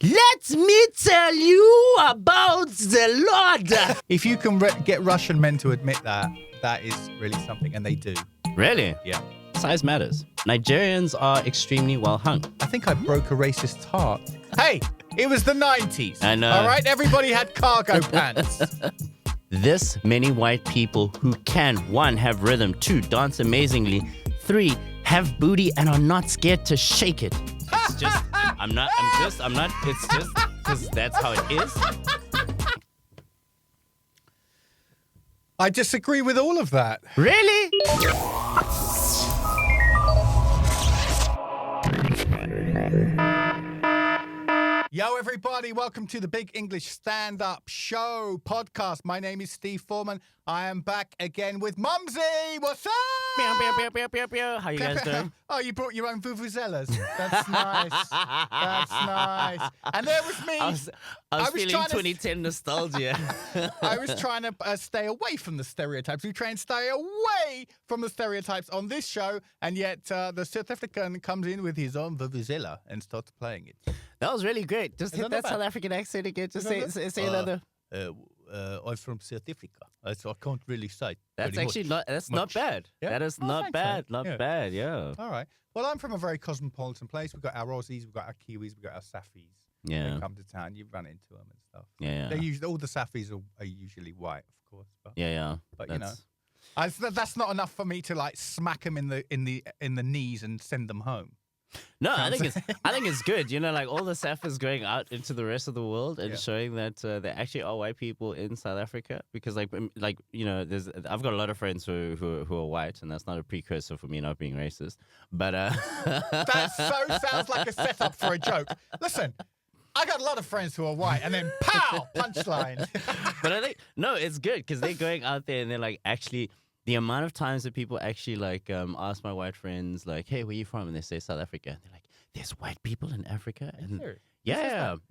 Let me tell you about the Lord. If you can get Russian men to admit that, that is really something, and they do. Really? Yeah. Size matters. Nigerians are extremely well hung. I think I broke a racist's heart. Hey, it was the 90s. I know. All right, everybody had cargo pants. This many white people who can, 1, have rhythm, 2, dance amazingly, 3, have booty and are not scared to shake it. It's just, it's just, because that's how it is. I disagree with all of that. Really? Yo, everybody, welcome to the Big English Stand-Up Show podcast. My name is Steve Foreman. I am back again with Mumsy. What's up? How you guys doing? Oh, you brought your own vuvuzelas. That's nice. That's nice. And there was me. I was feeling 2010 nostalgia. I was trying to stay away from the stereotypes. We try and stay away from the stereotypes on this show, and yet the South African comes in with his own vuvuzela and starts playing it. That was really great. Just hit that South African accent again. Just say another. I'm from South Africa, so I can't really say. That's actually not bad. Yeah? That is Oh, not thanks, bad. mate. Not bad, yeah. All right. Well, I'm from a very cosmopolitan place. We've got our Aussies, we've got our Kiwis, we've got our Saffis. Yeah. They come to town, you run into them and stuff. Yeah. They usually, all the Saffis are usually white, of course. But, Yeah. But you know, that's not enough for me to like smack them in the knees and send them home. No, I think it's good. You know, like all the Saffas going out into the rest of the world and showing that there actually are white people in South Africa. Because like you know, I've got a lot of friends who are white, and that's not a precursor for me not being racist. But that sounds like a setup for a joke. Listen, I got a lot of friends who are white, and then pow, punchline. But I think no, it's good because they're going out there and they're like actually. The amount of times that people actually like ask my white friends like, "Hey, where are you from?" and they say South Africa. And they're like, "There's white people in Africa," and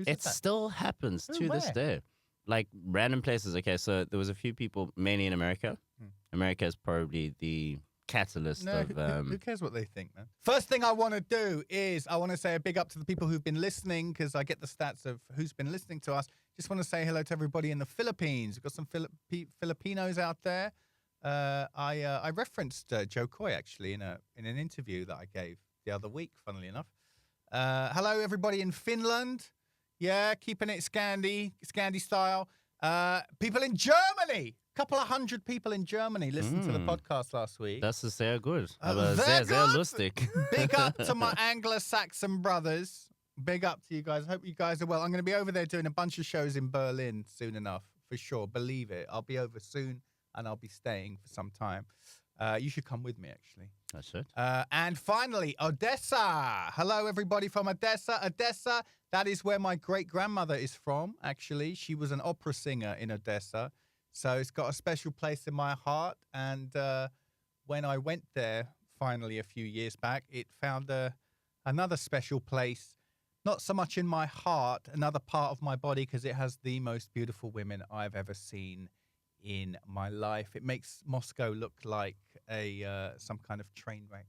it still happens to this day. Like random places. Okay, so there was a few people mainly in America. America is probably the catalyst of. Who cares what they think, man? First thing I want to do is I want to say a big up to the people who've been listening because I get the stats of who's been listening to us. Just want to say hello to everybody in the Philippines. We've got some Filipinos out there. I referenced Joe Coy actually in an interview that I gave the other week, funnily enough. Hello, everybody in Finland. Yeah, keeping it Scandi style. People in Germany. A couple of hundred people in Germany listened to the podcast last week. Das ist sehr gut. Sehr lustig. Big up to my Anglo-Saxon brothers. Big up to you guys. Hope you guys are well. I'm going to be over there doing a bunch of shows in Berlin soon enough, for sure. Believe it. I'll be over soon. And I'll be staying for some time. You should come with me, actually. I should. And finally, Odessa. Hello, everybody from Odessa. Odessa, that is where my great-grandmother is from, actually. She was an opera singer in Odessa. So it's got a special place in my heart. And when I went there, finally, a few years back, it found another special place. Not so much in my heart, another part of my body, because it has the most beautiful women I've ever seen in my life. It makes Moscow look like some kind of train wreck.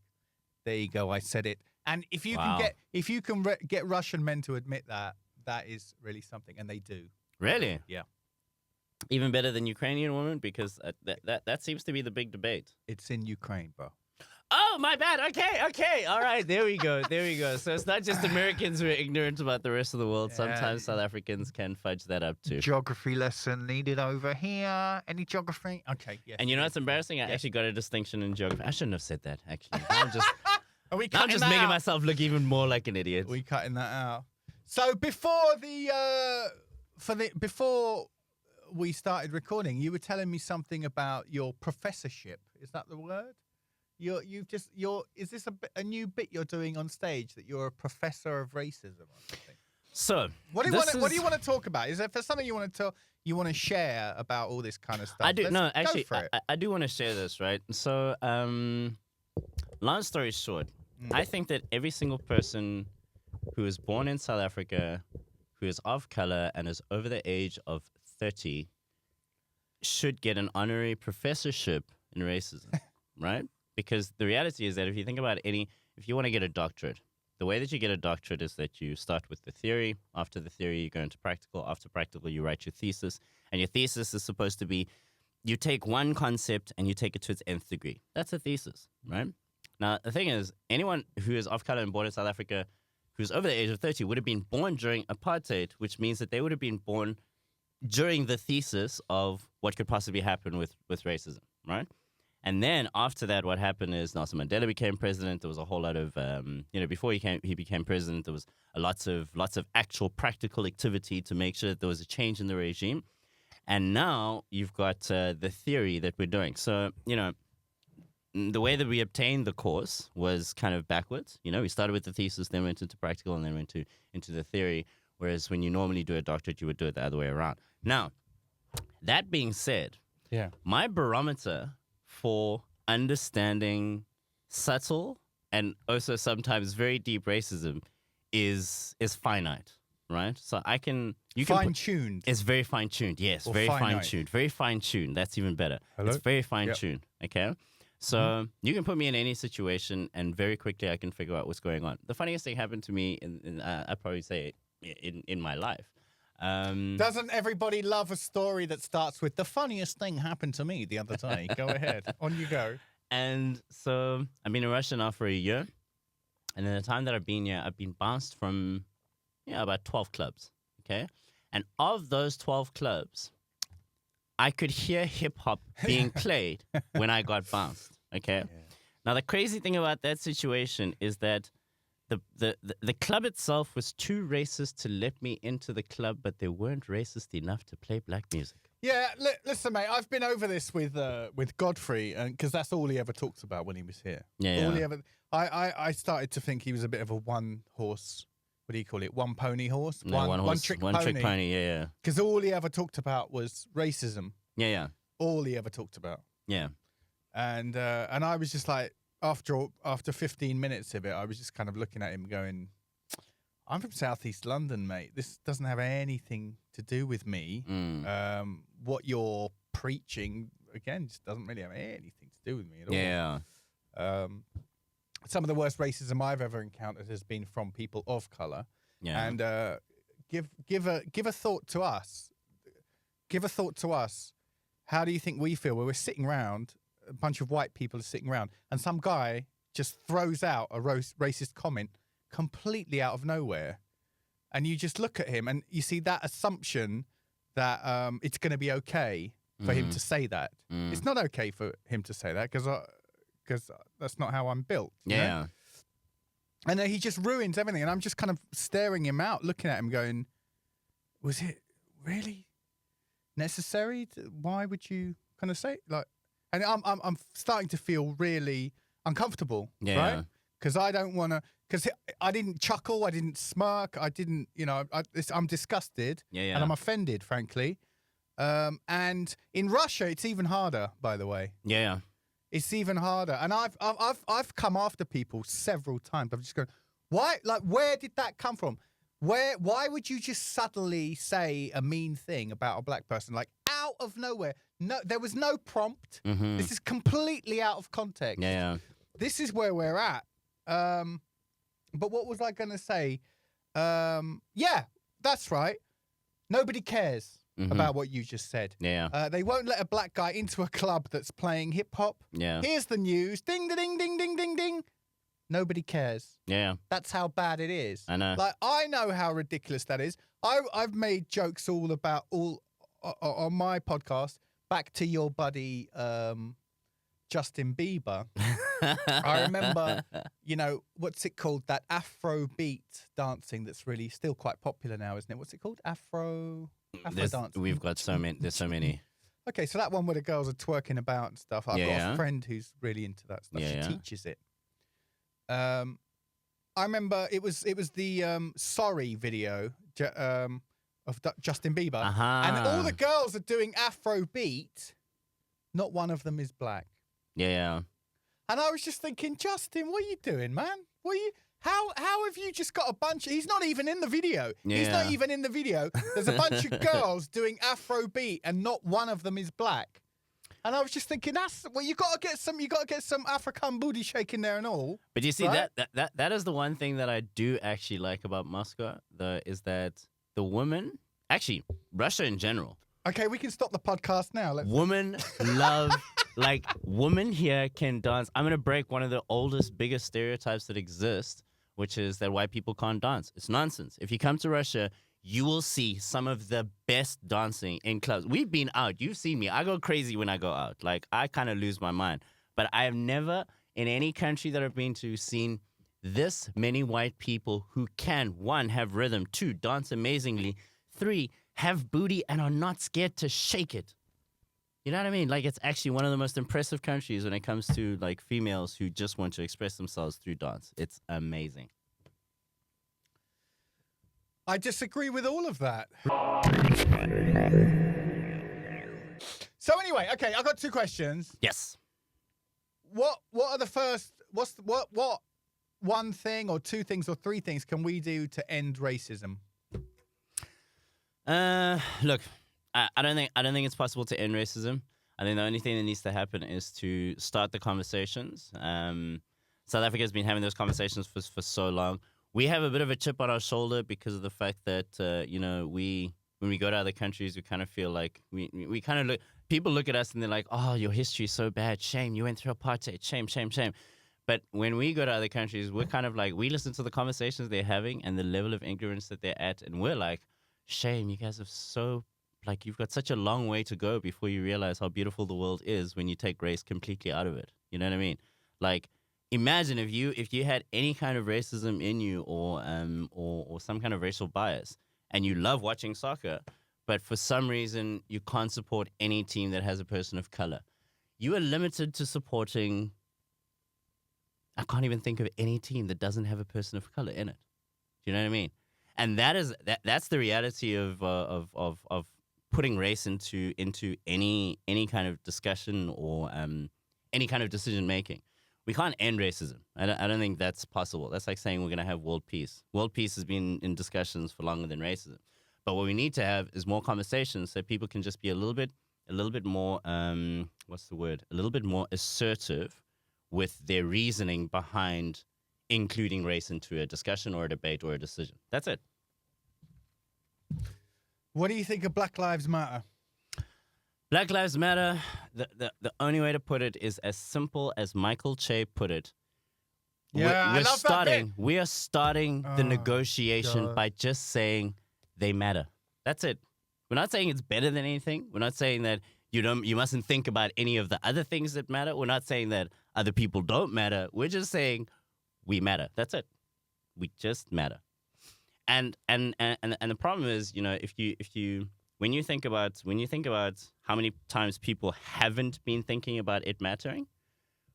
There you go. I said it. And if you can get Russian men to admit that, that is really something, and they do. Really? Yeah. Even better than Ukrainian women, because that seems to be the big debate. It's in Ukraine, bro. Oh, my bad. Okay. All right. There we go. So it's not just Americans who are ignorant about the rest of the world. Sometimes South Africans can fudge that up too. Geography lesson needed over here. Any geography? Okay, yes. And you know what's embarrassing? I actually got a distinction in geography. I shouldn't have said that, actually. I'm just making myself look even more like an idiot. We cutting that out. So before before we started recording, you were telling me something about your professorship. Is that the word? Is this a new bit you're doing on stage that you're a professor of racism or something? So what do you want to talk about? Is there something you want to share about all this kind of stuff? I do. I do want to share this, right? So, long story short, I think that every single person who is born in South Africa, who is of color and is over the age of 30, should get an honorary professorship in racism, right? Because the reality is that if you think about if you want to get a doctorate, the way that you get a doctorate is that you start with the theory. After the theory, you go into practical. After practical, you write your thesis. And your thesis is supposed to be, you take one concept and you take it to its nth degree. That's a thesis, right? Now, the thing is, anyone who is of color and born in South Africa who's over the age of 30 would have been born during apartheid, which means that they would have been born during the thesis of what could possibly happen with racism, right? And then after that, what happened is Nelson Mandela became president. There was a whole lot of, before he became president, there was lots of actual practical activity to make sure that there was a change in the regime. And now you've got the theory that we're doing. So, the way that we obtained the course was kind of backwards. We started with the thesis, then went into practical, and then went into the theory. Whereas when you normally do a doctorate, you would do it the other way around. Now, that being said, my barometer for understanding subtle and also sometimes very deep racism is finite, right? So fine-tuned. It's very fine-tuned, yes. Or very fine-tuned. Very fine-tuned. That's even better. Hello? It's very fine-tuned, okay? So you can put me in any situation and very quickly I can figure out what's going on. The funniest thing happened to me, I'd probably say in my life. Doesn't everybody love a story that starts with the funniest thing happened to me the other day? Go ahead. On you go. And so I've been in Russia now for a year. And in the time that I've been here, I've been bounced from about 12 clubs. Okay. And of those 12 clubs, I could hear hip hop being played when I got bounced. Okay. Yeah. Now, the crazy thing about that situation is that the club itself was too racist to let me into the club, but they weren't racist enough to play black music. Yeah, listen, mate. I've been over this with Godfrey, because that's all he ever talked about when he was here. I started to think he was a bit of a one horse. What do you call it? One pony horse. No, one trick pony. Yeah. Because all he ever talked about was racism. Yeah. All he ever talked about. Yeah. And I was just like, after 15 minutes of it, I was just kind of looking at him going, I'm from Southeast London, mate. This doesn't have anything to do with me. What you're preaching, again, just doesn't really have anything to do with me at all. Yeah. Some of the worst racism I've ever encountered has been from people of colour. Yeah. And give a thought to us. Give a thought to us. How do you think we feel when we're sitting around, a bunch of white people are sitting around, and some guy just throws out a racist comment completely out of nowhere, and you just look at him and you see that assumption that it's going to be okay for him to say that. It's not okay for him to say that because that's not how I'm built. You know? And then he just ruins everything, and I'm just kind of staring him out, looking at him, going, "Was it really necessary? Why would you kind of say it? Like?" And I'm starting to feel really uncomfortable, right? Because I don't want to. Because I didn't chuckle, I didn't smirk, I didn't. I'm disgusted, and I'm offended, frankly. And in Russia, it's even harder. By the way, it's even harder. And I've come after people several times. I've just gone, why? Like, where did that come from? Why would you just subtly say a mean thing about a black person, like out of nowhere? No, there was no prompt. This is completely out of context. This is where we're at. But what was I going to say? Yeah, that's right. Nobody cares about what you just said. They won't let a black guy into a club that's playing hip hop. Here's the news. Ding, ding, ding, ding, ding, ding. Nobody cares. That's how bad it is. I know. Like, I know how ridiculous that is. I've made jokes all on my podcast. Back to your buddy, Justin Bieber. I remember, what's it called? That Afro beat dancing that's really still quite popular now, isn't it? What's it called? Afro dancing. We've got so many. There's so many. Okay, so that one where the girls are twerking about and stuff. I've got a friend who's really into that stuff. She teaches it. I remember it was the Sorry video of Justin Bieber, and all the girls are doing Afro beat. Not one of them is black. And I was just thinking, Justin, what are you doing, man? How have you just got a bunch he's not even in the video. He's not even in the video. There's a bunch of girls doing Afro beat and not one of them is black. And I was just thinking, you got to get some African booty shaking there and all. But you see, right? that is the one thing that I do actually like about Moscow, is that the women, actually, Russia in general. Okay, we can stop the podcast now. Women love, like, women here can dance. I'm going to break one of the oldest, biggest stereotypes that exist, which is that white people can't dance. It's nonsense. If you come to Russia, you will see some of the best dancing in clubs. We've been out. You've seen me. I go crazy when I go out. Like, I kind of lose my mind. But I have never, in any country that I've been to, seen this many white people who can, 1, have rhythm, 2, dance amazingly, 3, have booty and are not scared to shake it. You know what I mean? Like, it's actually one of the most impressive countries when it comes to, like, females who just want to express themselves through dance. It's amazing. I disagree with all of that. So anyway, okay, I've got 2 questions. Yes. What are the first? What 1 thing or 2 things or 3 things can we do to end racism? Look, I don't think it's possible to end racism. I think the only thing that needs to happen is to start the conversations. South Africa has been having those conversations for so long. We have a bit of a chip on our shoulder because of the fact that when we go to other countries, we kind of feel like we kind of look. People look at us and they're like, "Oh, your history is so bad. Shame. You went through apartheid. Shame, shame, shame." But when we go to other countries, we're kind of like, we listen to the conversations they're having and the level of ignorance that they're at, and we're like, shame, you guys have you've got such a long way to go before you realize how beautiful the world is when you take race completely out of it. You know what I mean? Like, imagine if you had any kind of racism in you or some kind of racial bias, and you love watching soccer, but for some reason you can't support any team that has a person of color. You are limited to supporting. I can't even think of any team that doesn't have a person of color in it. Do you know what I mean? And that's the reality of putting race into any kind of discussion or any kind of decision making. We can't end racism. I don't think that's possible. That's like saying we're going to have world peace. World peace has been in discussions for longer than racism. But what we need to have is more conversations so people can just be a little bit more a little bit more assertive with their reasoning behind including race into a discussion or a debate or a decision. That's it. What do you think of Black Lives Matter? Black Lives Matter, the only way to put it is as simple as Michael Che put it. Yeah, I love that bit. We are starting the negotiation by just saying they matter. That's it. We're not saying it's better than anything. We're not saying that you mustn't think about any of the other things that matter. We're not saying that other people don't matter. We're just saying we matter. That's it. We just matter. And the problem is, when you think about how many times people haven't been thinking about it mattering,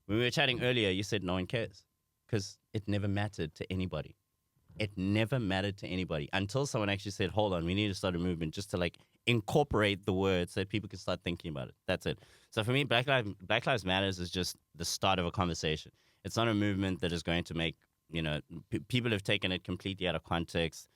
when we were chatting earlier, you said no one cares because it never mattered to anybody. It never mattered to anybody until someone actually said, hold on, we need to start a movement just to like incorporate the words so that people can start thinking about it. That's it. So for me, Black Lives Matters is just the start of a conversation. It's not a movement that is going to make, people have taken it completely out of context.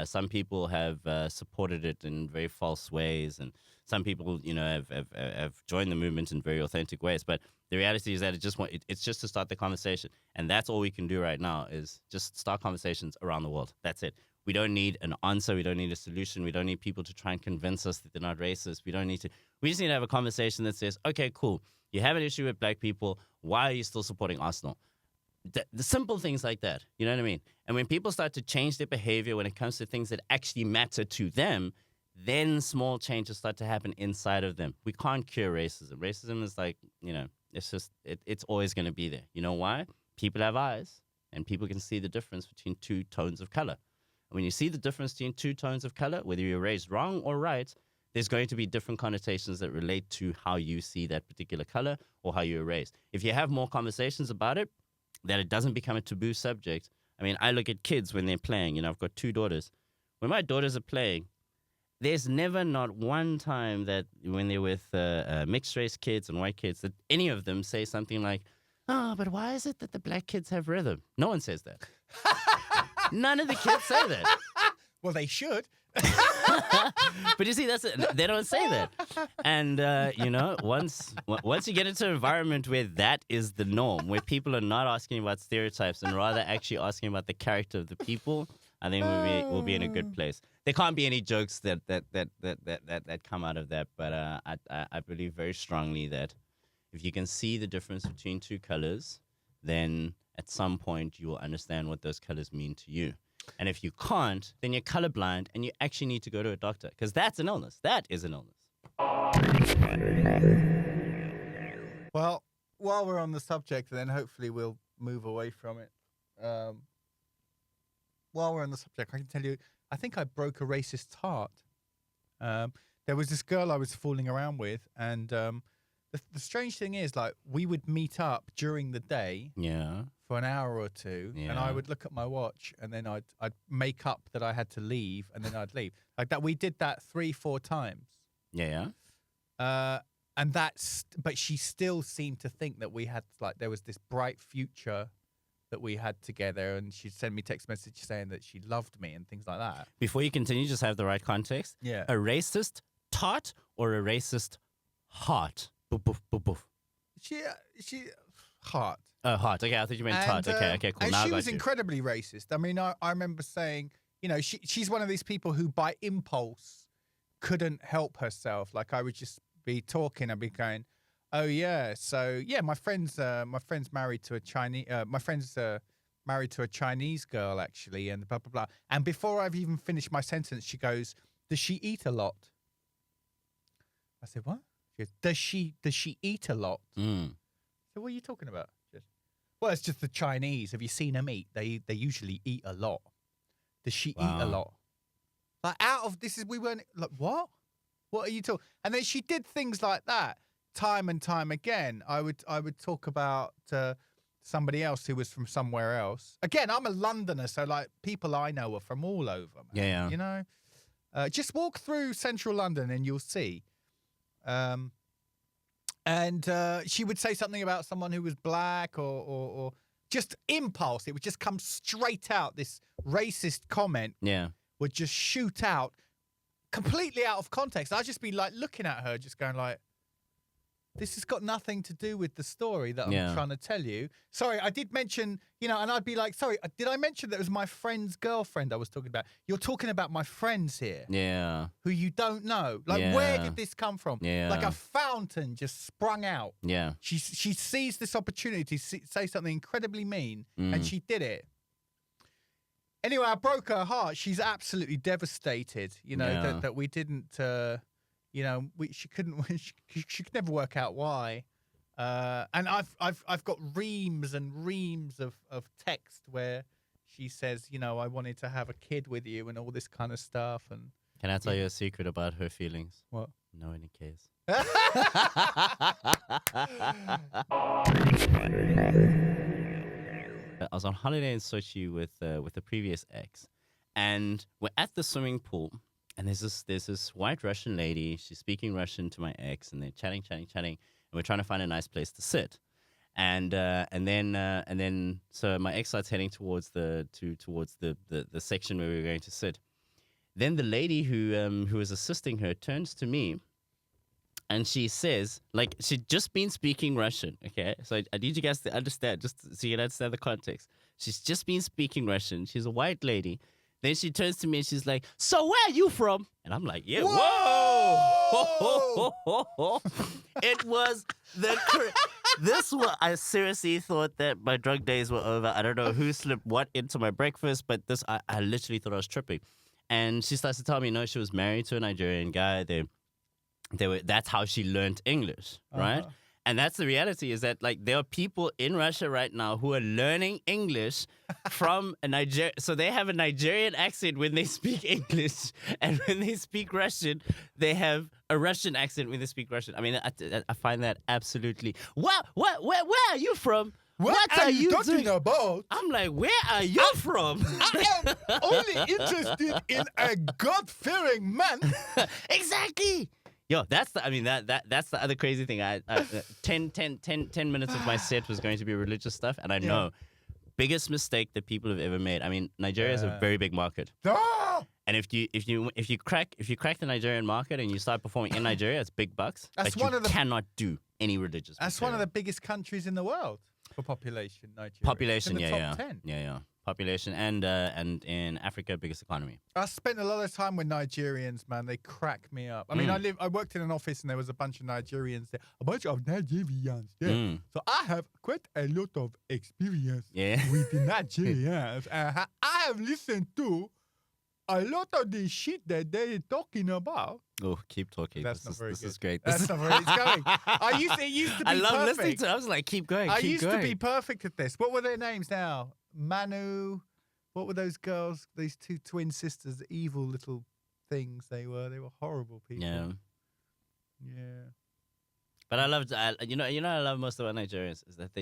Some people have supported it in very false ways, and some people, have joined the movement in very authentic ways. But the reality is that it's just to start the conversation, and that's all we can do right now is just start conversations around the world. That's it. We don't need an answer. We don't need a solution. We don't need people to try and convince us that they're not racist. We just need to have a conversation that says, okay, cool. You have an issue with black people. Why are you still supporting Arsenal? The simple things like that, you know what I mean? And when people start to change their behavior when it comes to things that actually matter to them, then small changes start to happen inside of them. We can't cure racism. Racism is like, it's always going to be there. You know why? People have eyes, and people can see the difference between 2 tones of color. And when you see the difference between 2 tones of color, whether you're raised wrong or right, there's going to be different connotations that relate to how you see that particular color or how you were raised. If you have more conversations about it, that it doesn't become a taboo subject. I mean, I look at kids when they're playing. I've got 2 daughters. When my daughters are playing, there's never not one time that when they're with mixed race kids and white kids that any of them say something like, oh, but why is it that the black kids have rhythm? No one says that. None of the kids say that. Well, they should. But you see, they don't say that. And once you get into an environment where that is the norm, where people are not asking about stereotypes and rather actually asking about the character of the people, I think we'll be in a good place. There can't be any jokes that come out of that, but I believe very strongly that if you can see the difference between two colors, then at some point you will understand what those colors mean to you. And if you can't, then you're colorblind and you actually need to go to a doctor because that's an illness. That is an illness. Well, while we're on the subject, then hopefully we'll move away from it. While we're on the subject, I can tell you, I think I broke a racist's heart. There was this girl I was fooling around with, and the strange thing is, like, we would meet up during the day. Yeah. For an hour or two, and I would look at my watch, and then I'd make up that I had to leave, and then I'd leave. Like that, we did that 3-4 times. Yeah. And but she still seemed to think that we had, like, there was this bright future that we had together, and she'd send me text messages saying that she loved me and things like that. Before you continue, just have the right context. Yeah. A racist tot or a racist heart? Boof, boof, boof, boof. She heart. Oh, heart. Okay, I thought you meant tot. Okay, cool. And now she I got was you. incredibly racist. I mean, I remember saying, she's one of these people who by impulse couldn't help herself. Like, I would just be talking, I'd be going, oh yeah, so yeah, my friend's married to a Chinese married to a Chinese girl actually, and blah blah blah. And before I've even finished my sentence, she goes, does she eat a lot? I said, what? She goes, does she eat a lot? So what are you talking about? Well, it's just the Chinese. Have you seen them eat? They usually eat a lot. Does she eat a lot? Like, we weren't like, what? What are you talking? And then she did things like that time and time again. I would talk about somebody else who was from somewhere else. Again, I'm a Londoner, so like people I know are from all over. Man, yeah. Just walk through central London and you'll see. And she would say something about someone who was black or just impulse. It would just come straight out. This racist comment would just shoot out completely out of context. I'd just be like looking at her, just going like, this has got nothing to do with the story that I'm trying to tell you. Sorry, I did mention, and I'd be like, sorry, did I mention that it was my friend's girlfriend I was talking about? You're talking about my friends here. Yeah. Who you don't know. Like, where did this come from? Yeah. Like a fountain just sprung out. Yeah. She seized this opportunity to say something incredibly mean, and she did it. Anyway, I broke her heart. She's absolutely devastated, that we didn't... she could never work out why. And I've got reams and reams of text where she says, I wanted to have a kid with you and all this kind of stuff. And can I tell you a secret about her feelings? What? No one cares. I was on holiday in Sochi with a previous ex, and we're at the swimming pool. And there's this white Russian lady. She's speaking Russian to my ex, and they're chatting, and we're trying to find a nice place to sit. And then so my ex starts heading towards the section where we were going to sit. Then the lady who was assisting her turns to me, and she says, like, she'd just been speaking Russian. Okay, so I need you guys to understand, just so you can understand the context. She's just been speaking Russian. She's a white lady. Then she turns to me and she's like, so where are you from? And I'm like, yeah, whoa! It was I seriously thought that my drug days were over. I don't know who slipped what into my breakfast, but I literally thought I was tripping. And she starts to tell me, no, she was married to a Nigerian guy. That's how she learned English, right? And that's the reality, is that, like, there are people in Russia right now who are learning English from a Niger. So they have a Nigerian accent when they speak English, and when they speak Russian, they have a Russian accent when they speak Russian. I mean, I find that absolutely. Where are you from? What are you talking about? I'm like, where are you from? I am only interested in a God-fearing man. Exactly. Yo, that's the other crazy thing. 10 minutes of my set was going to be religious stuff, and I know biggest mistake that people have ever made. I mean, Nigeria is a very big market. And if you crack the Nigerian market and you start performing in Nigeria, it's big bucks. That's but one you of the- cannot do any religious. That's one of the biggest countries in the world for population, Nigeria. population. It's in the Yeah, top yeah, 10. yeah. Population and in Africa, biggest economy. I spent a lot of time with Nigerians, man. They crack me up. I mean, I worked in an office and there was a bunch of Nigerians there. A bunch of Nigerians there. So I have quite a lot of experience with the Nigerians. I have listened to a lot of the shit that they're talking about. Oh, keep talking. That's not very this good. is great. That's not very. It's going. It used to be I love perfect. listening to it. I was like, keep going. I keep used going. to be perfect at this. What were their names now? Manu. What were those girls? These two twin sisters, evil little things they were. They were horrible people. Yeah. Yeah. But I loved, you know, I love most about Nigerians is that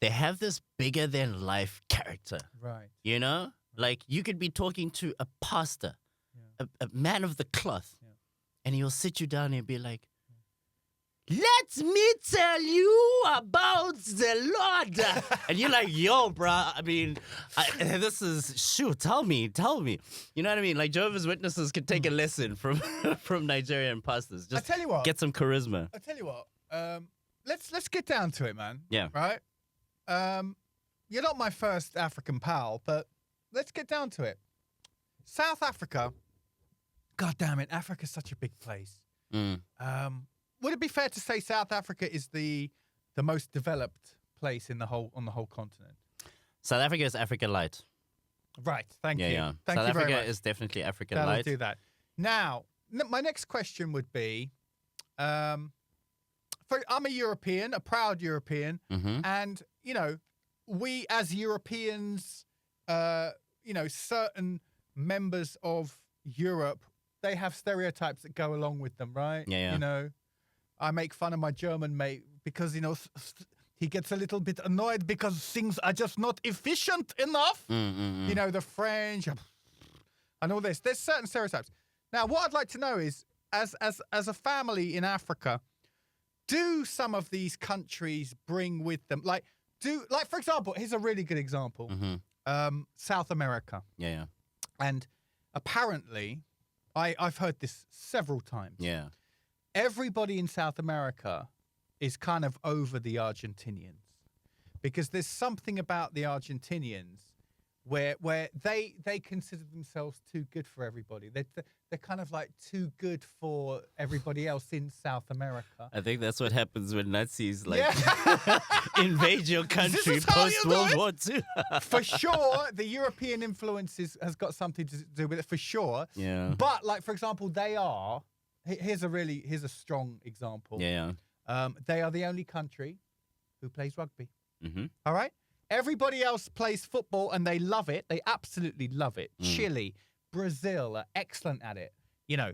they have this bigger than life character. Right. You know, like you could be talking to a pastor, a man of the cloth, and he'll sit you down and be like, "Let me tell you about the Lord." And you're like, "Yo, bruh, I mean, this is, shoot, tell me. You know what I mean? Like Jehovah's Witnesses could take a lesson from from Nigerian pastors. Just I tell you what, get some charisma. I tell you what. Let's get down to it, man. Yeah. Right. You're not my first African pal, but let's get down to it. South Africa. God damn it, Africa's such a big place. Would it be fair to say South Africa is the most developed place on the whole continent? South Africa is Africa Light. Right. Thank you. Yeah. Thank South you very Africa much. is definitely Africa That'll Light. do that. Now, my next question would be, I'm a European, a proud European, and you know, we as Europeans, you know, certain members of Europe, they have stereotypes that go along with them, right? Yeah. You know, I make fun of my German mate because, you know, he gets a little bit annoyed because things are just not efficient enough. You know, the French and all this. There's certain stereotypes. Now, what I'd like to know is, as a family in Africa, do some of these countries bring with them, like, for example, here's a really good example. South America. Yeah. And apparently, I've heard this several times. Yeah. Everybody in South America is kind of over the Argentinians because there's something about the Argentinians where they consider themselves too good for everybody. They're kind of like too good for everybody else in South America. I think that's what happens when Nazis invade your country is how post you do World it? War II. For sure, the European influences has got something to do with it, for sure. Yeah. But, like, for example, here's a strong example. Yeah. They are the only country who plays rugby. Mm-hmm. All right? Everybody else plays football and they love it. They absolutely love it. Chile, Brazil are excellent at it. You know,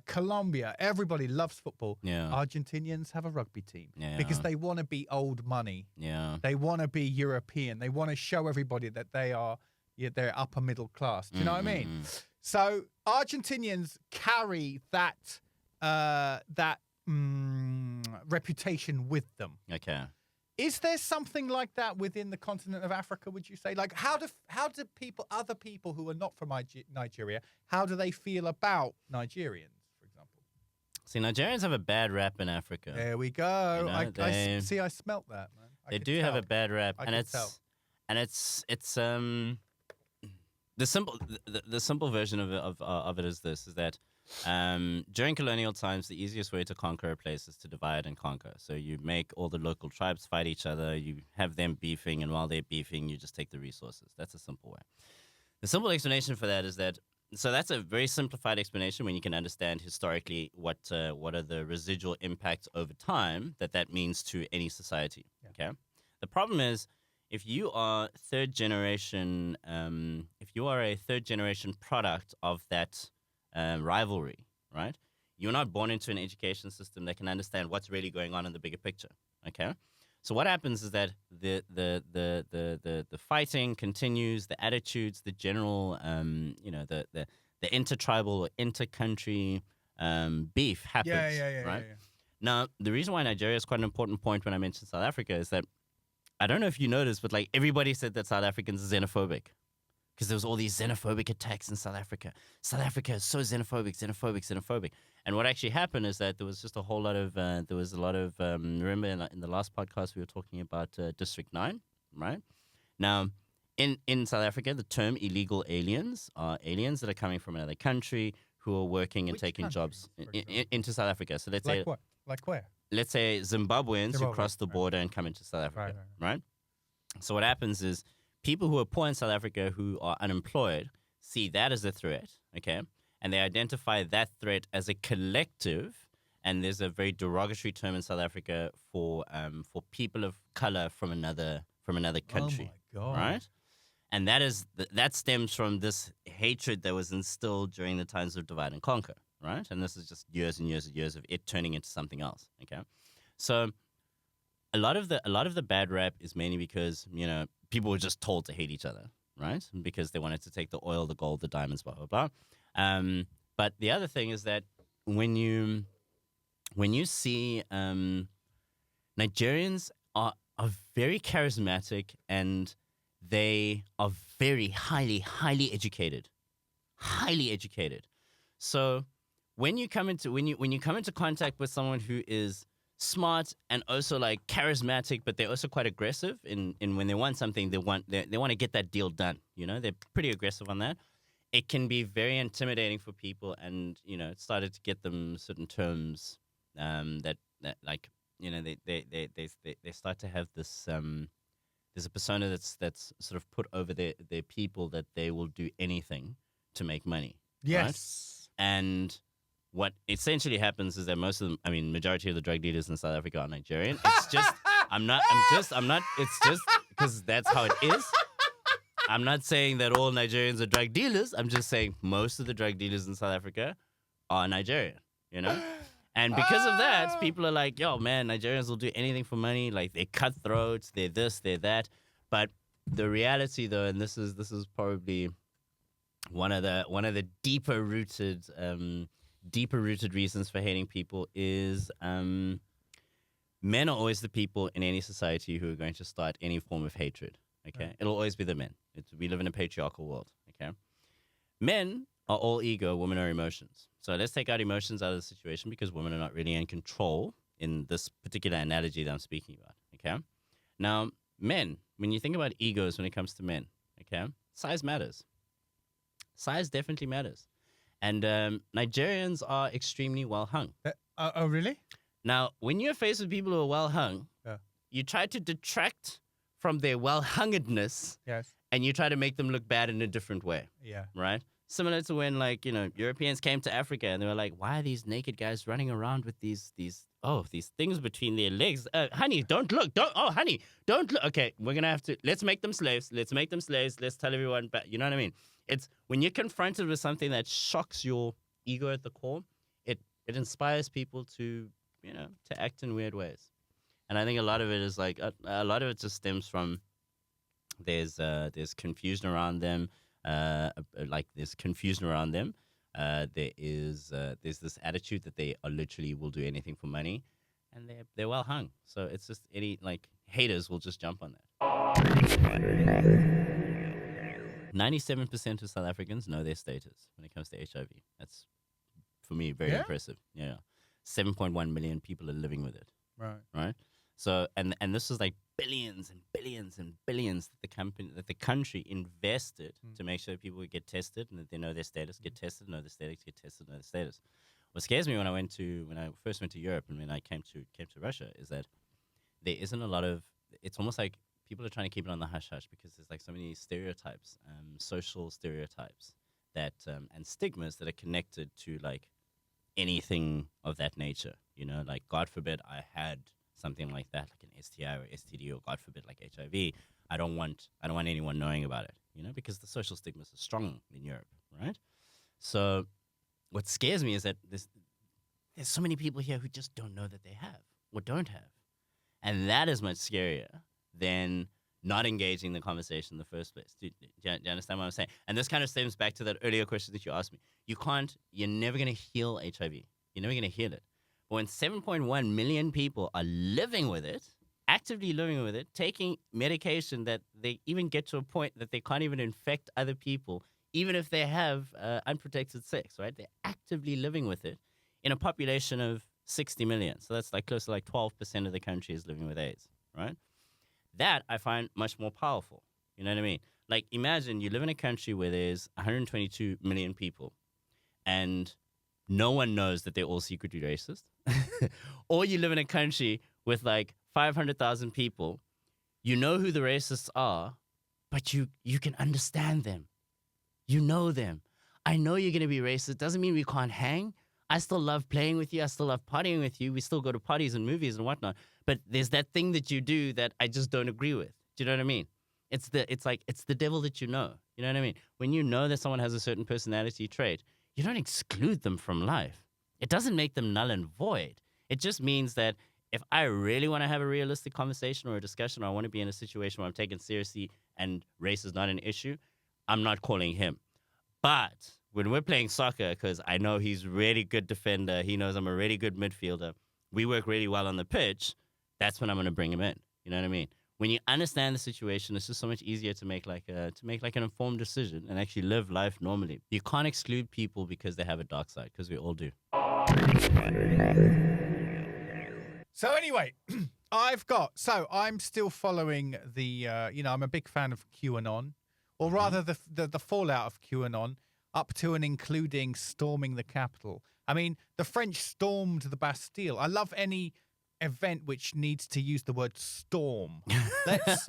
Colombia, everybody loves football. Yeah. Argentinians have a rugby team Yeah. because they want to be old money. Yeah. They want to be European. They want to show everybody that they're upper middle class. Do you know what I mean? So Argentinians carry that reputation with them. Okay. Is there something like that within the continent of Africa, would you say? Like, how do other people who are not from Nigeria, how do they feel about Nigerians, for example? See, Nigerians have a bad rap in Africa. There we go. You know, I smelt that, man. They do have a bad rap, and it's the simple version of it is this: is that during colonial times, the easiest way to conquer a place is to divide and conquer. So you make all the local tribes fight each other. You have them beefing, and while they're beefing, you just take the resources. That's a simple way. The simple explanation for that is that. So that's a very simplified explanation when you can understand historically what are the residual impacts over time that means to any society. Yeah. Okay. The problem is if you are a third generation product of that rivalry, right? You're not born into an education system that can understand what's really going on in the bigger picture. Okay. So what happens is that the fighting continues, the attitudes, the general, the intertribal or intercountry beef happens. Right? Yeah. Now, the reason why Nigeria is quite an important point when I mentioned South Africa is that I don't know if you noticed, but like everybody said that South Africans are xenophobic. because there was all these xenophobic attacks in South Africa. South Africa is so xenophobic. And what actually happened is that there was just a whole lot of, remember in the last podcast we were talking about District 9, right? Now, in South Africa, the term illegal aliens are aliens that are coming from another country who are working and Which taking jobs countries, into South Africa. So let's Like say, what? Like where? let's say Zimbabweans who Zimbabwe, cross the right. border and come into South Africa, Right. right? So what happens is people who are poor in South Africa who are unemployed see that as a threat, okay? And they identify that threat as a collective. And there's a very derogatory term in South Africa for people of color from another country, Oh my God. right? And that stems from this hatred that was instilled during the times of divide and conquer, right? And this is just years and years and years of it turning into something else, okay? So a lot of the bad rap is mainly because, you know, people were just told to hate each other, right? Because they wanted to take the oil, the gold, the diamonds, blah, blah, blah. But the other thing is that when you see Nigerians are very charismatic and they are very highly educated. So when you come into contact with someone who is smart and also like charismatic, but they're also quite aggressive in when they want something, they want to get that deal done. You know, they're pretty aggressive on that. It can be very intimidating for people, and you know, it started to get them certain terms that like, you know, they start to have this there's a persona that's sort of put over their people that they will do anything to make money. Yes. Right? And what essentially happens is that majority of the drug dealers in South Africa are Nigerian. It's just, it's just because that's how it is. I'm not saying that all Nigerians are drug dealers. I'm just saying most of the drug dealers in South Africa are Nigerian, you know? And because of that, people are like, yo, man, Nigerians will do anything for money. Like, they're cutthroats, they're this, they're that. But the reality, though, and this is probably one of the deeper rooted reasons for hating people is men are always the people in any society who are going to start any form of hatred. Okay, Right. It'll always be the men. We live in a patriarchal world. Okay, men are all ego, women are emotions. So let's take out emotions out of the situation because women are not really in control in this particular analogy that I'm speaking about. Okay, now men, when you think about egos when it comes to men, okay, size matters. Size definitely matters. And Nigerians are extremely well hung. Oh, really? Now, when you're faced with people who are well hung, Yeah. you try to detract from their well hungedness Yes. and you try to make them look bad in a different way, Yeah. right? Similar to when, like, you know, Europeans came to Africa and they were like, why are these naked guys running around with these things between their legs? Honey, don't look. Honey, don't look. Okay, we're going to have to, let's make them slaves. Let's tell everyone, you know what I mean? It's when you're confronted with something that shocks your ego at the core, it inspires people to, you know, to act in weird ways. And I think a lot of it is like, a lot of it just stems from there's confusion around them. There's this attitude that they are literally will do anything for money, and they're well hung. So it's just haters will just jump on that. 97% of South Africans know their status when it comes to HIV. That's, for me, very impressive. Yeah, 7.1 million people are living with it. Right. So and this is like billions and billions and billions that the country invested to make sure people would get tested and that they know their status, get tested, know their status, get tested, know their status. What scares me when I first went to Europe and when I came to Russia is that there isn't a lot of. It's almost like people are trying to keep it on the hush hush because there's like so many stereotypes, social stereotypes that and stigmas that are connected to like anything of that nature. You know, like God forbid I had something like that, like an STI or STD, or God forbid, like HIV. I don't want anyone knowing about it, you know, because the social stigmas are strong in Europe, right? So what scares me is that there's so many people here who just don't know that they have or don't have. And that is much scarier than not engaging the conversation in the first place. Do you understand what I'm saying? And this kind of stems back to that earlier question that you asked me. You're never going to heal HIV. You're never going to heal it. But when 7.1 million people are living with it, actively living with it, taking medication that they even get to a point that they can't even infect other people, even if they have unprotected sex, right? They're actively living with it in a population of 60 million. So that's like close to like 12% of the country is living with AIDS, right? That I find much more powerful. You know what I mean? Like, imagine you live in a country where there's 122 million people and no one knows that they're all secretly racist. Or you live in a country with like 500,000 people. You know who the racists are, but you can understand them. You know them. I know you're going to be racist. Doesn't mean we can't hang. I still love playing with you. I still love partying with you. We still go to parties and movies and whatnot. But there's that thing that you do that I just don't agree with. Do you know what I mean? It's the devil that you know. You know what I mean? When you know that someone has a certain personality trait, you don't exclude them from life. It doesn't make them null and void. It just means that if I really want to have a realistic conversation or a discussion, or I want to be in a situation where I'm taken seriously and race is not an issue, I'm not calling him. But when we're playing soccer, because I know he's a really good defender, he knows I'm a really good midfielder, we work really well on the pitch, that's when I'm going to bring him in. You know what I mean? When you understand the situation, it's just so much easier to make like an informed decision and actually live life normally. You can't exclude people because they have a dark side, because we all do. So anyway, I'm still following the, I'm a big fan of QAnon, or rather the fallout of QAnon, up to and including storming the Capitol. I mean, the French stormed the Bastille. I love any event which needs to use the word storm. Let's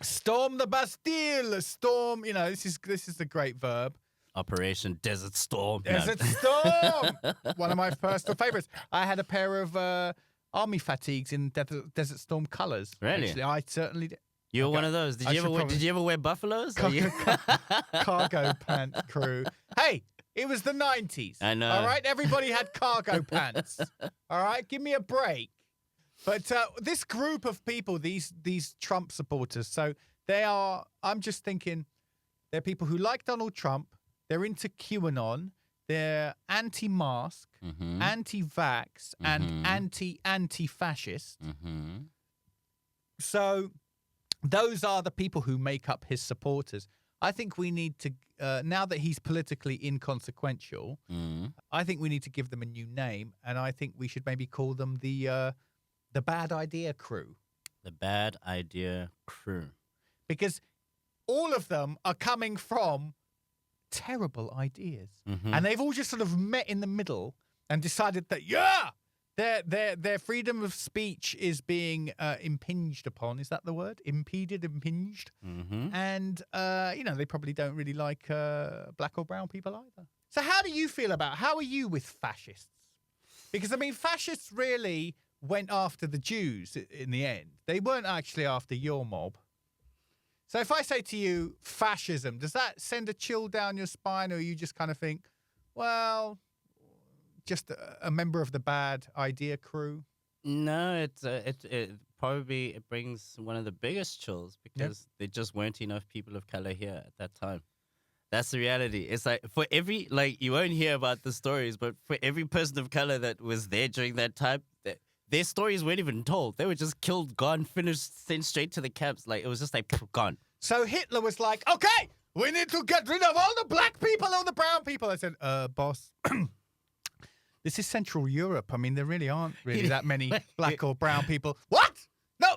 storm the Bastille. Storm, this is the great verb. Operation Desert Storm. Desert Storm. One of my personal favorites. I had a pair of army fatigues in Desert Storm colors. Really? Actually, I certainly did. You were one of those. Did you ever wear buffaloes? Cargo pant crew. Hey, it was the 90s. I know. All right? Everybody had cargo pants. All right? Give me a break. But this group of people, these Trump supporters, so I'm just thinking, they're people who like Donald Trump. They're into QAnon. They're anti-mask, anti-vax, and anti-fascist. So those are the people who make up his supporters. I think we need to, now that he's politically inconsequential, I think we need to give them a new name, and I think we should maybe call them the Bad Idea Crew. The Bad Idea Crew. Because all of them are coming from terrible ideas. And they've all just sort of met in the middle and decided that, their freedom of speech is being impinged upon. Is that the word? Impeded, impinged? And, they probably don't really like black or brown people either. So how are you with fascists? Because, I mean, fascists really went after the Jews in the end. They weren't actually after your mob. So if I say to you, fascism, does that send a chill down your spine, or you just kind of think, well, just a member of the Bad Idea Crew? No, it probably brings one of the biggest chills because there just weren't enough people of color here at that time. That's the reality. It's like for every, you won't hear about the stories, but for every person of color that was there during that time, their stories weren't even told. They were just killed, gone, finished, sent straight to the camps. Like, it was just like, gone. So Hitler was like, okay, we need to get rid of all the black people, all the brown people. I said, boss, this is Central Europe. I mean, there really aren't that many black or brown people. What? No.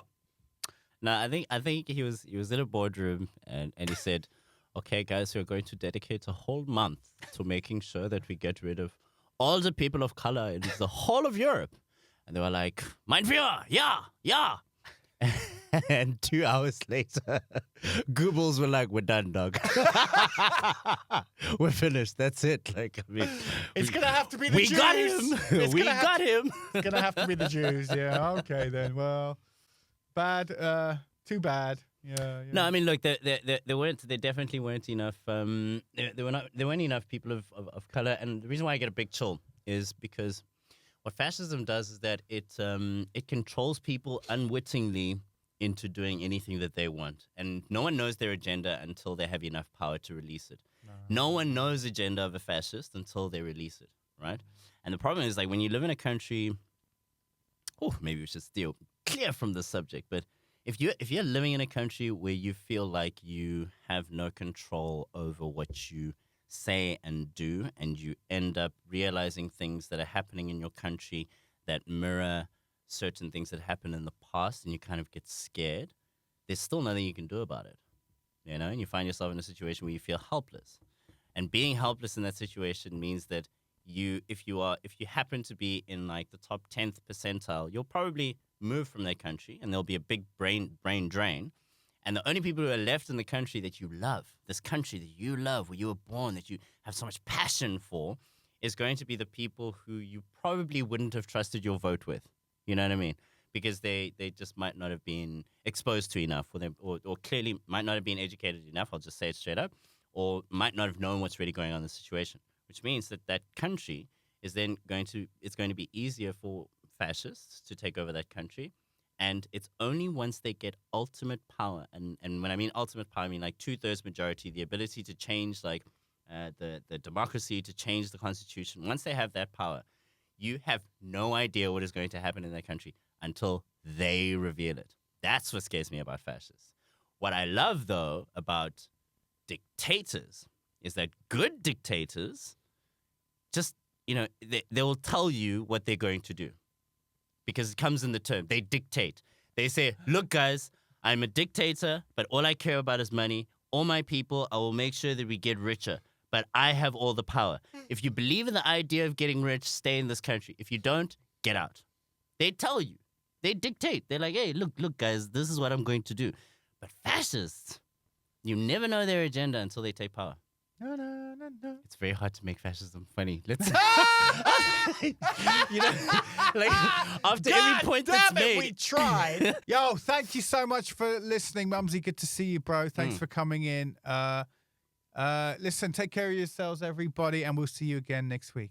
No, I think he was in a boardroom and he said, okay, guys, we're going to dedicate a whole month to making sure that we get rid of all the people of color in the whole of Europe. And they were like, Mein Führer, yeah. And 2 hours later, Goebbels were like, we're done, dog. We're finished. That's it. Like, I mean, it's going to have to be the Jews. We got him. We got him. It's going to have to be the Jews. Yeah. Okay, then. Well, bad. Too bad. Yeah. No, I mean, look, there definitely weren't enough. There weren't enough people of color. And the reason why I get a big chill is because what fascism does is that it controls people unwittingly into doing anything that they want. And no one knows their agenda until they have enough power to release it. No one knows the agenda of a fascist until they release it, right? And the problem is, like, when you live in a country maybe we should steer clear from the subject. But if you're living in a country where you feel like you have no control over what you say and do, and you end up realizing things that are happening in your country that mirror certain things that happened in the past, and you kind of get scared, there's still nothing you can do about it, and you find yourself in a situation where you feel helpless. And being helpless in that situation means that if you happen to be in like the top 10th percentile, you'll probably move from that country, and there'll be a big brain drain. And the only people who are left in the country that you love, this country that you love, where you were born, that you have so much passion for, is going to be the people who you probably wouldn't have trusted your vote with. You know what I mean? Because they just might not have been exposed to enough, or clearly might not have been educated enough, I'll just say it straight up, or might not have known what's really going on in the situation, which means that country is then going to be easier for fascists to take over that country. And it's only once they get ultimate power, and when I mean ultimate power, I mean like 2/3 majority, the ability to change like the democracy, to change the constitution. Once they have that power, you have no idea what is going to happen in that country until they reveal it. That's what scares me about fascists. What I love, though, about dictators is that good dictators just, they will tell you what they're going to do. Because it comes in the term. They dictate. They say, look, guys, I'm a dictator, but all I care about is money. All my people, I will make sure that we get richer. But I have all the power. If you believe in the idea of getting rich, stay in this country. If you don't, get out. They tell you. They dictate. They're like, hey, look, guys, this is what I'm going to do. But fascists, you never know their agenda until they take power. No. It's very hard to make fascism funny. Let's, after every point that's made. We tried. Yo, thank you so much for listening, Mumsy. Good to see you, bro. Thanks for coming in. Listen, take care of yourselves, everybody, and we'll see you again next week.